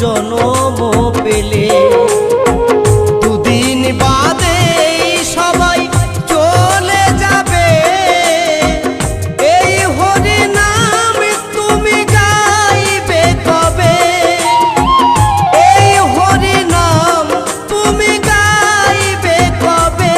জনম পেলে। দুদিন বাদে সবাই চলে যাবে, এই হরি নাম তুমি গাইবে কবে? এই হরি নাম তুমি গাইবে কবে?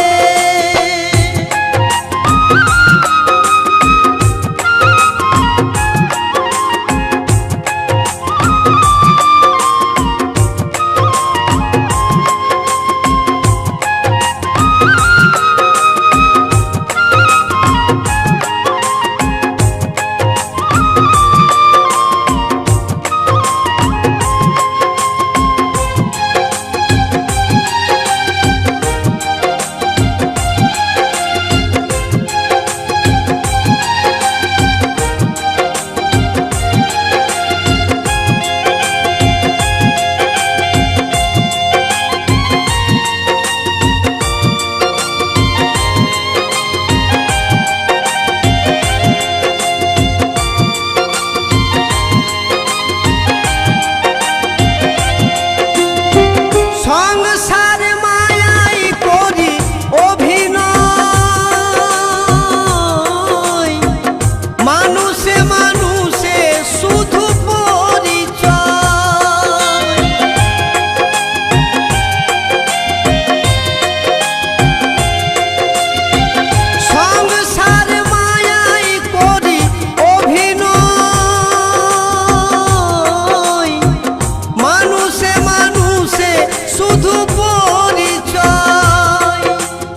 সংসার মায়াই করি অভিনয়, মানুষে মানুষে শুধু পরিচয়। সংসার মায়াই করি অভিনয়, মানুষে মানুষে শুধু পরিচয়।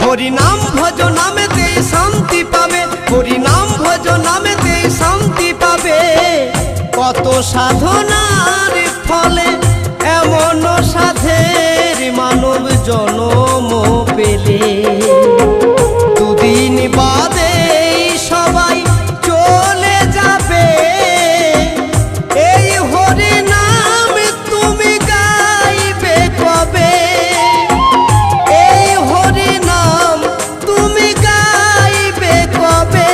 হরি নাম ভজ নামেতে শান্তি পাবে, হরি নাম ভজ নামেতে শান্তি পাবে। কত সাধনার ফলে এমন সাধের মানব জনম পেলে। দুদিন বাদে সবাই চলে যাবে, এই হরি নাম তুমি গাইবে কবে? এই হরি নাম তুমি গাইবে কবে?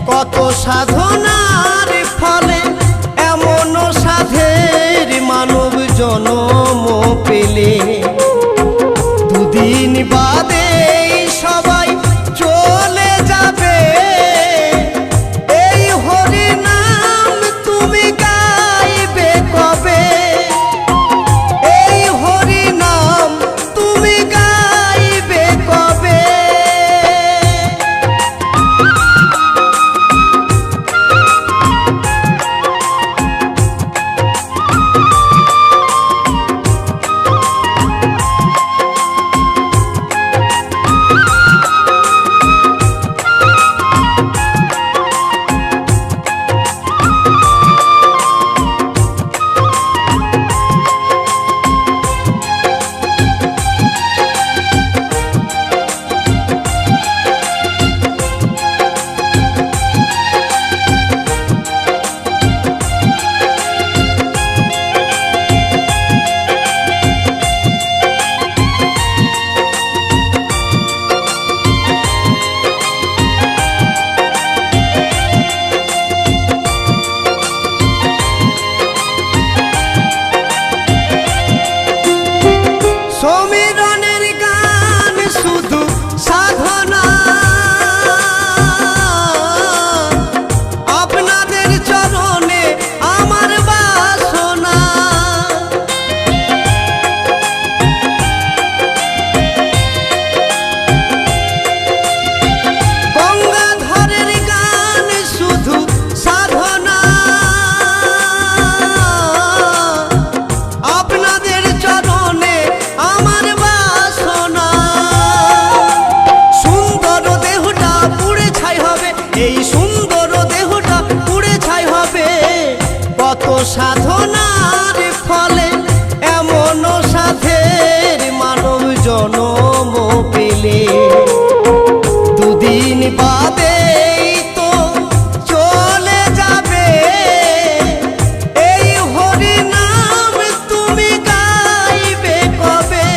কত সাধনার ফলে এমন সাধের মানব জনম পেলে। দুদিন বাদে সবাই চলে যাবে, এই হরি নাম তুমি গাইবে কবে? এই হরি নাম তুমি গাইবে কবে? সাধনার ফলে এমন সাধের মানব জনম পেলে দুদিন বাদেই তো চলে যাবে। এই হরি নাম তুমি গাইবে কবে?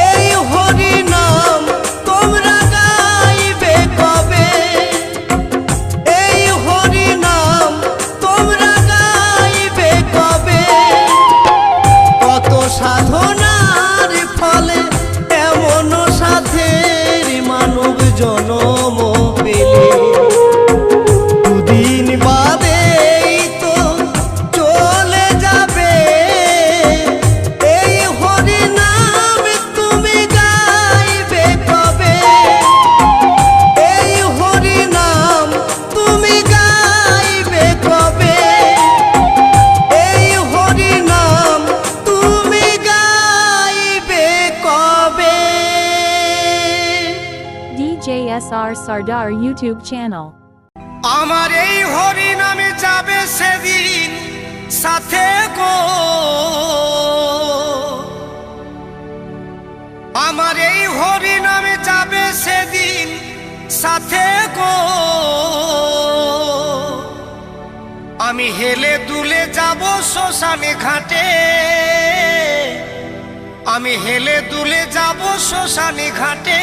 এই হরি নাম তোমরা গাইবে কবে? এই হরি নাম তোমরা গাইবে কবে? কত সাধনার ফলে এমন সাধের মানব জনম পেলে দুদিন বাদেই তো চলে যাবে। এই হরি নাম তুমি গাইবে কবে? এই হরি নাম তুমি গাইবে কবে? এই হরি নাম তুমি গাইবে কবে? DJSR Sardar YouTube channel. আমার এই হরি নামে যাবে সেদিন সাথে গো। আমার এই হরি নামে যাবে সেদিন সাথে গো। আমি হেলে দুলে যাব শ্মশানে ঘাটে। আমি হেলে দুলে যাব শ্মশানে ঘাটে।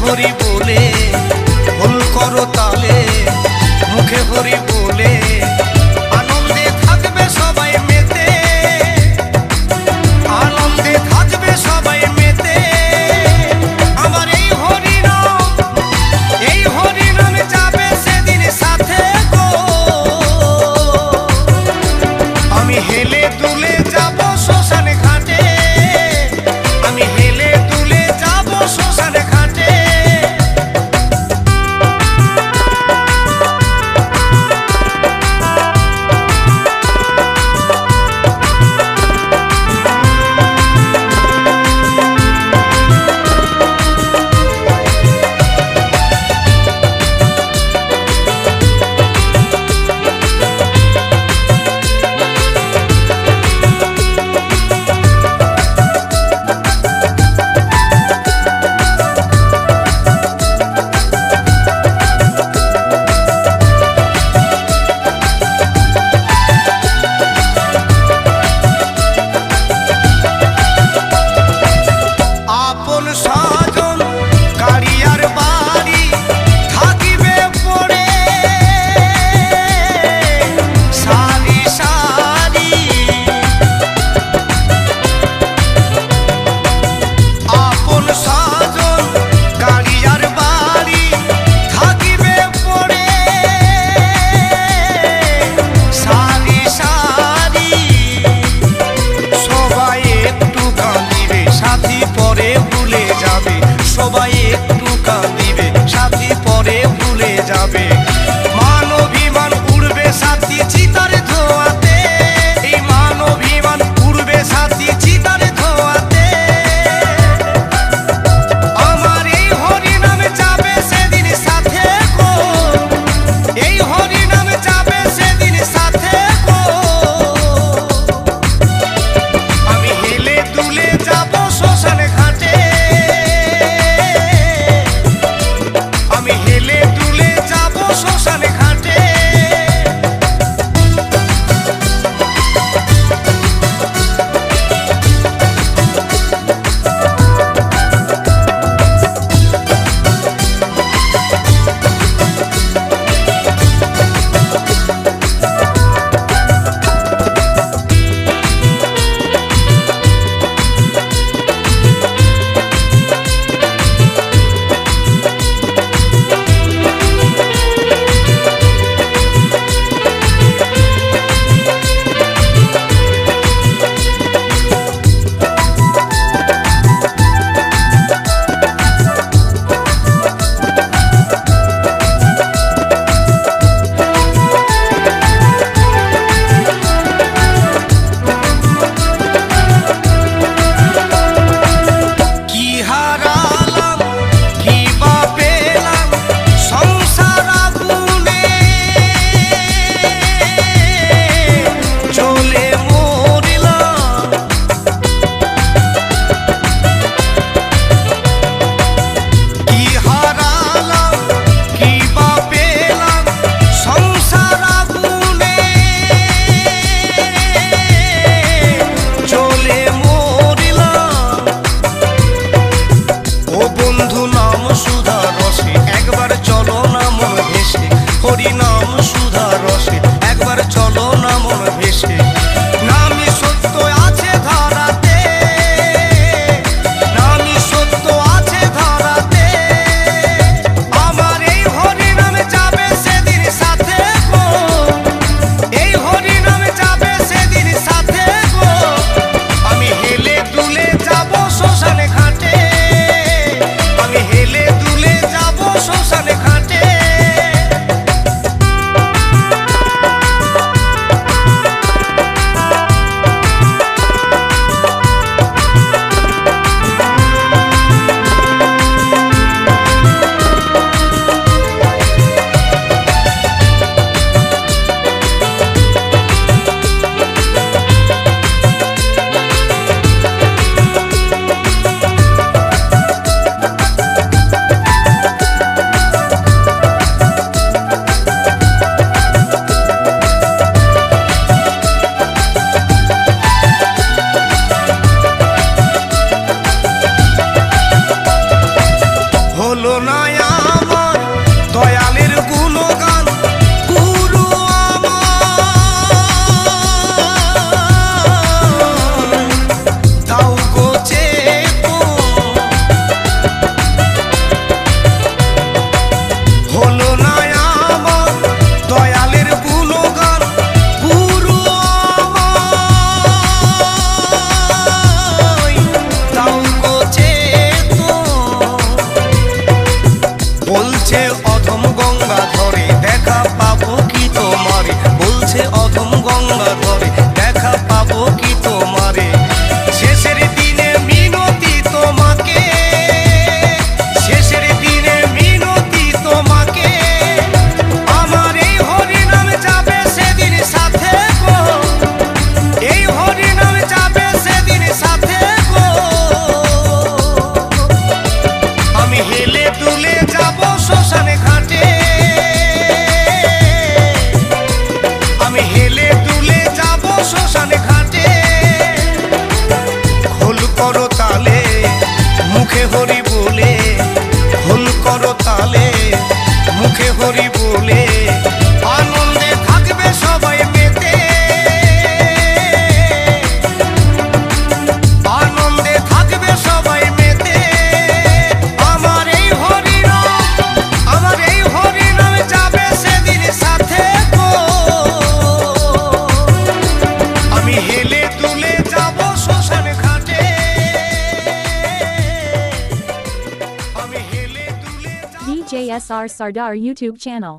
হরি বলে, ভুল করো তালে মুখে হরি বলে, আনন্দে থাকবে সবাই মেতে, আনন্দে থাকবে সবাই মেতে। আমার এই হরি নাম যাবে সেদিন সাথে গো। আমি হেলে দুলে যাব শ্মশান ঘাটে, আমি হেলে দুলে যাব শ্মশান ঘাটে। হরি বলে আনন্দে থাকবে সবাই মেতে, আনন্দে থাকবে সবাই মেতে। আমার এই হরিনাম, আমার এই হরিনাম যাবে সেদিন সাথে গো। আমি হেলে দুলে যাব শ্মশান ঘাটে, আমি হেলে DJ SR Sardar YouTube channel.